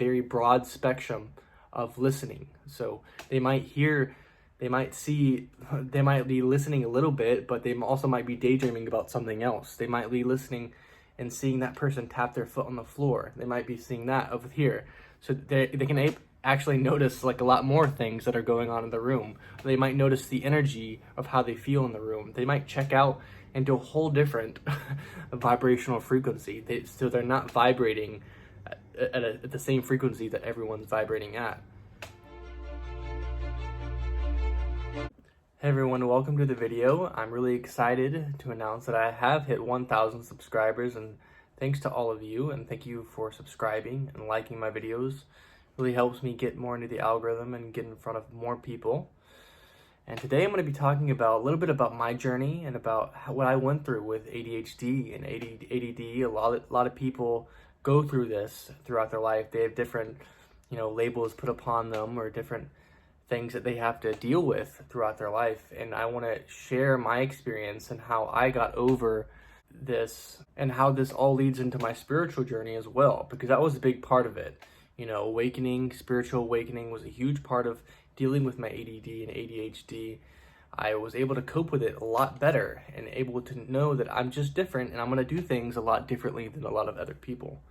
very broad spectrum of listening. So they might hear, they might see, they might be listening a little bit, but they also might be daydreaming about something else. They might be listening and seeing that person tap their foot on the floor. They might be seeing that over here. So they can actually notice like a lot more things that are going on in the room. They might notice the energy of how they feel in the room. They might check out into a whole different vibrational frequency. So they're not vibrating at the same frequency that everyone's vibrating at. Hey everyone, welcome to the video. I'm really excited to announce that I have hit 1,000 subscribers, and thanks to all of you, and thank you for subscribing and liking my videos. It really helps me get more into the algorithm and get in front of more people. And today I'm going to be talking about a little bit about my journey and about what I went through with ADHD and ADD. A lot of people go through this throughout their life. They have different, labels put upon them, or different things that they have to deal with throughout their life. And I want to share my experience and how I got over this and how this all leads into my spiritual journey as well, because that was a big part of it. Spiritual awakening was a huge part of dealing with my ADD and ADHD. I was able to cope with it a lot better and able to know that I'm just different and I'm going to do things a lot differently than a lot of other people.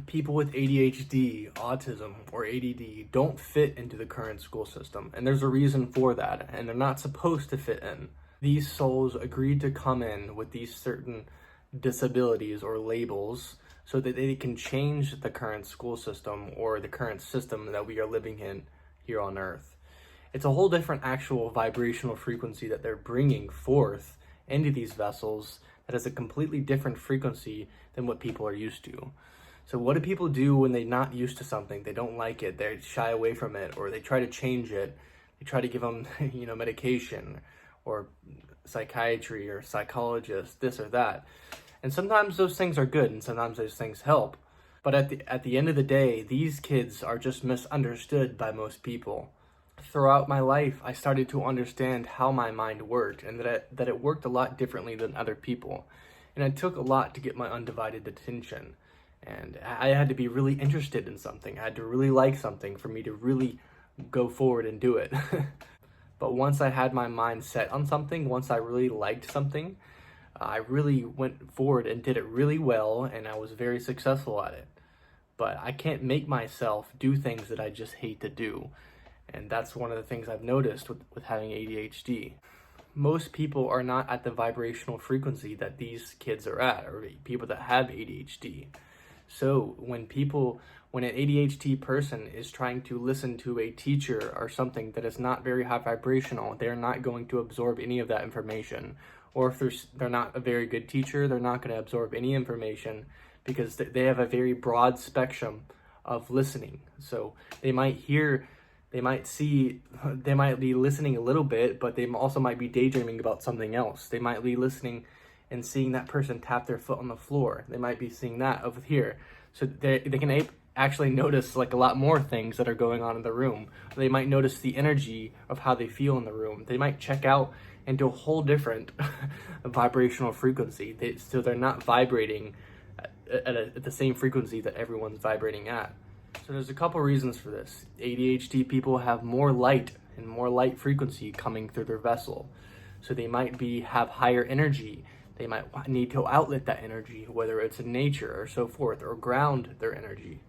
People with ADHD, autism, or ADD don't fit into the current school system, and there's a reason for that, and they're not supposed to fit in. These souls agreed to come in with these certain disabilities or labels so that they can change the current school system or the current system that we are living in here on Earth. It's a whole different actual vibrational frequency that they're bringing forth into these vessels that is a completely different frequency than what people are used to. So what do people do when they're not used to something? They don't like it, they shy away from it, or they try to change it. They try to give them, medication or psychiatry or psychologist, this or that. And sometimes those things are good and sometimes those things help. But at the end of the day, these kids are just misunderstood by most people. Throughout my life, I started to understand how my mind worked, and that it worked a lot differently than other people. And it took a lot to get my undivided attention. And I had to be really interested in something. I had to really like something for me to really go forward and do it. But once I had my mind set on something, once I really liked something, I really went forward and did it really well, and I was very successful at it. But I can't make myself do things that I just hate to do. And that's one of the things I've noticed with having ADHD. Most people are not at the vibrational frequency that these kids are at, or people that have ADHD. So when an ADHD person is trying to listen to a teacher or something that is not very high vibrational, they're not going to absorb any of that information. Or if they're not a very good teacher, they're not going to absorb any information because they have a very broad spectrum of listening. So they might hear, they might see, they might be listening a little bit, but they also might be daydreaming about something else. They might be listening and seeing that person tap their foot on the floor. They might be seeing that over here. So they can actually notice like a lot more things that are going on in the room. They might notice the energy of how they feel in the room. They might check out into a whole different vibrational frequency. So they're not vibrating at the same frequency that everyone's vibrating at. So there's a couple reasons for this. ADHD people have more light and more light frequency coming through their vessel. So they might have higher energy. They might need to outlet that energy, whether it's in nature or so forth, or ground their energy.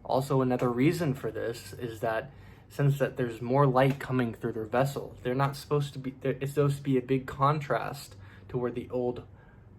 Also, another reason for this is that since there's more light coming through their vessel, it's supposed to be a big contrast to where the old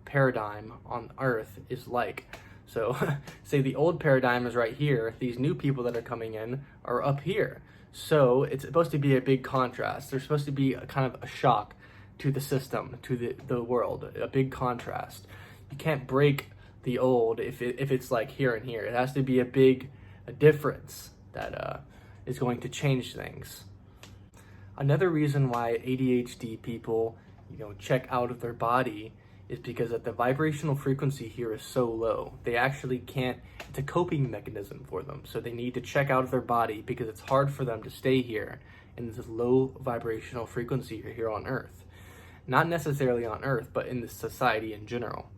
paradigm on Earth is like. So, say the old paradigm is right here, these new people that are coming in are up here. So, it's supposed to be a big contrast. There's supposed to be a kind of a shock to the system, to the world, a big contrast. You can't break the old if it's like here and here. It has to be a big difference that is going to change things. Another reason why ADHD people, check out of their body is because that the vibrational frequency here is so low. They actually can't, it's a coping mechanism for them. So they need to check out of their body because it's hard for them to stay here in this low vibrational frequency here on Earth. Not necessarily on Earth, but in the society in general,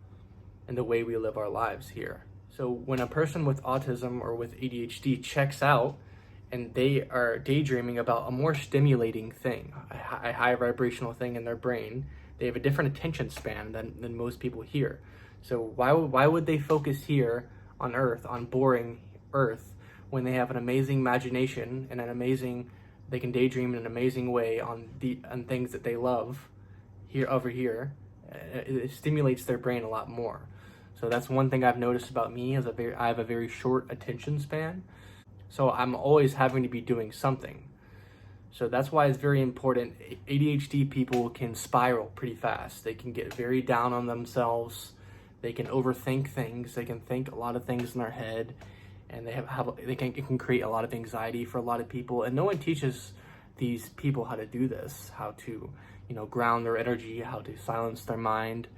and the way we live our lives here. So when a person with autism or with ADHD checks out and they are daydreaming about a more stimulating thing, a high vibrational thing in their brain, they have a different attention span than most people here. So why would they focus here on Earth, on boring Earth, when they have an amazing imagination and they can daydream in an amazing way on things that they love here over here? It stimulates their brain a lot more. So that's one thing I've noticed about me is I have a very short attention span. So I'm always having to be doing something. So that's why it's very important. ADHD people can spiral pretty fast. They can get very down on themselves. They can overthink things. They can think a lot of things in their head, and it can create a lot of anxiety for a lot of people. And no one teaches these people how to do this, how to, ground their energy, how to silence their mind.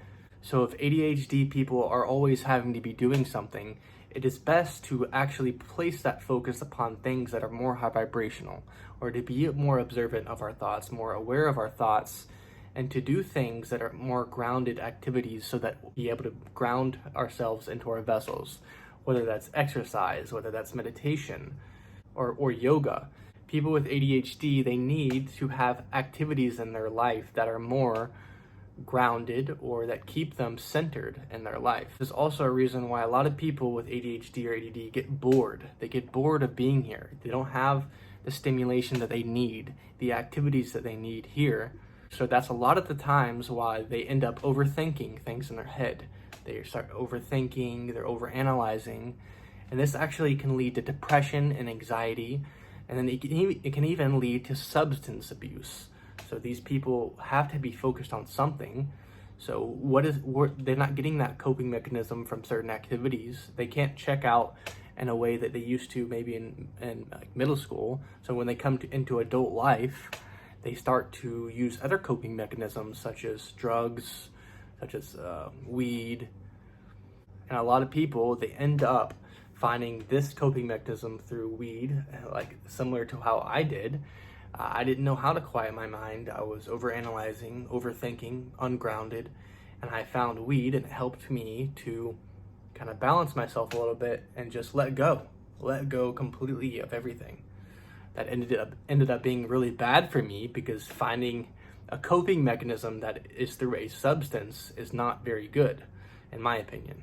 So if ADHD people are always having to be doing something, it is best to actually place that focus upon things that are more high vibrational, or to be more observant of our thoughts, more aware of our thoughts, and to do things that are more grounded activities so that we'll be able to ground ourselves into our vessels, whether that's exercise, whether that's meditation, or yoga. People with ADHD, they need to have activities in their life that are more grounded or that keep them centered in their life. There's also a reason why a lot of people with ADHD or ADD get bored. They get bored of being here. They don't have the stimulation that they need, the activities that they need here. So that's a lot of the times why they end up overthinking things in their head. They start overthinking, they're overanalyzing, and this actually can lead to depression and anxiety, and then it can even lead to substance abuse. So these people have to be focused on something. So they're not getting that coping mechanism from certain activities. They can't check out in a way that they used to maybe in like middle school. So when they come into adult life, they start to use other coping mechanisms such as drugs, such as weed. And a lot of people, they end up finding this coping mechanism through weed, like similar to how I did. I didn't know how to quiet my mind. I was overanalyzing, overthinking, ungrounded, and I found weed, and it helped me to kind of balance myself a little bit and just let go completely of everything. That ended up being really bad for me, because finding a coping mechanism that is through a substance is not very good, in my opinion.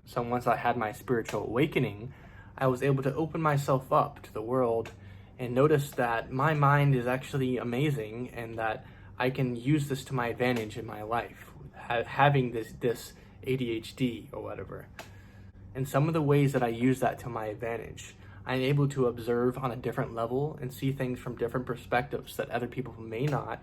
So once I had my spiritual awakening, I was able to open myself up to the world and notice that my mind is actually amazing and that I can use this to my advantage in my life, having this ADHD or whatever. And some of the ways that I use that to my advantage, I'm able to observe on a different level and see things from different perspectives that other people may not.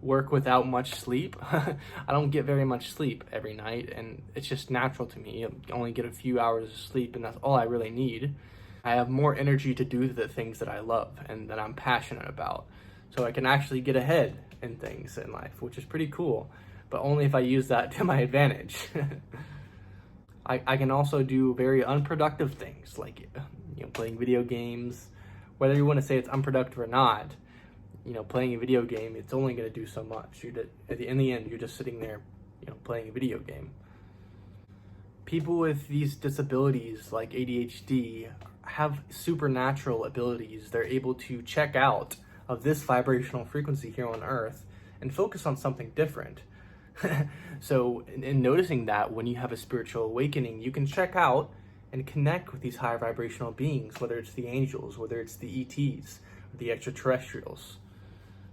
Work without much sleep. I don't get very much sleep every night, and it's just natural to me. I only get a few hours of sleep, and that's all I really need. I have more energy to do the things that I love and that I'm passionate about. So I can actually get ahead in things in life, which is pretty cool, but only if I use that to my advantage. I can also do very unproductive things, like playing video games. Whether you want to say it's unproductive or not, playing a video game, it's only going to do so much. In the end, you're just sitting there, playing a video game. People with these disabilities like ADHD have supernatural abilities. They're able to check out of this vibrational frequency here on Earth and focus on something different. So in noticing that, when you have a spiritual awakening, you can check out and connect with these high vibrational beings, whether it's the angels, whether it's the ETs, or the extraterrestrials.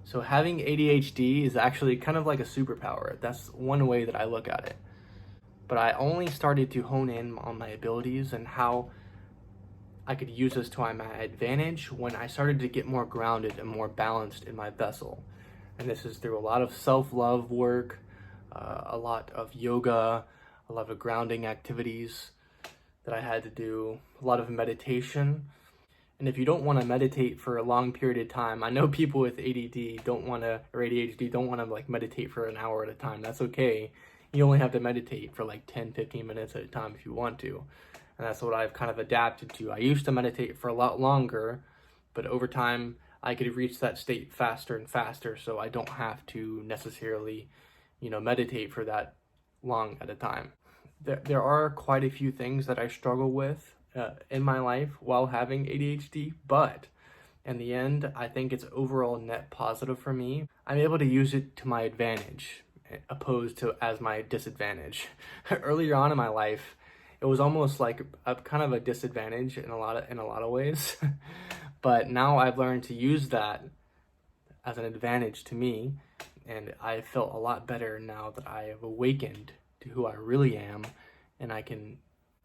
So having ADHD is actually kind of like a superpower. That's one way that I look at it. But I only started to hone in on my abilities and how I could use this to my advantage when I started to get more grounded and more balanced in my vessel. And this is through a lot of self-love work, a lot of yoga, a lot of grounding activities that I had to do, a lot of meditation. And if you don't want to meditate for a long period of time, I know people with ADD or ADHD don't want to like meditate for an hour at a time. That's okay. You only have to meditate for like 10-15 minutes at a time if you want to. And that's what I've kind of adapted to. I used to meditate for a lot longer, but over time I could reach that state faster and faster, so I don't have to necessarily, meditate for that long at a time. there are quite a few things that I struggle with in my life while having ADHD, but in the end, I think it's overall net positive for me. I'm able to use it to my advantage, opposed to as my disadvantage. Earlier on in my life, it was almost like a kind of a disadvantage in a lot of ways. But now I've learned to use that as an advantage to me, and I felt a lot better now that I have awakened to who I really am, and I can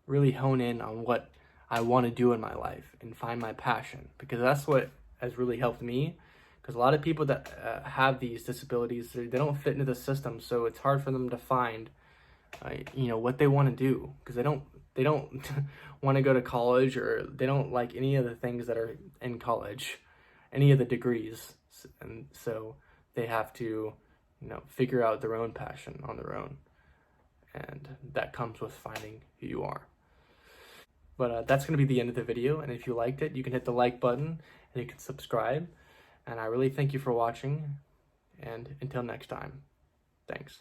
really hone in on what I want to do in my life and find my passion, because that's what has really helped me. Because a lot of people that have these disabilities, they don't fit into the system, so it's hard for them to find, what they want to do, because they don't want to go to college, or they don't like any of the things that are in college, any of the degrees, and so they have to, figure out their own passion on their own, and that comes with finding who you are. But that's going to be the end of the video, and if you liked it, you can hit the like button, and you can subscribe, and I really thank you for watching, and until next time, thanks.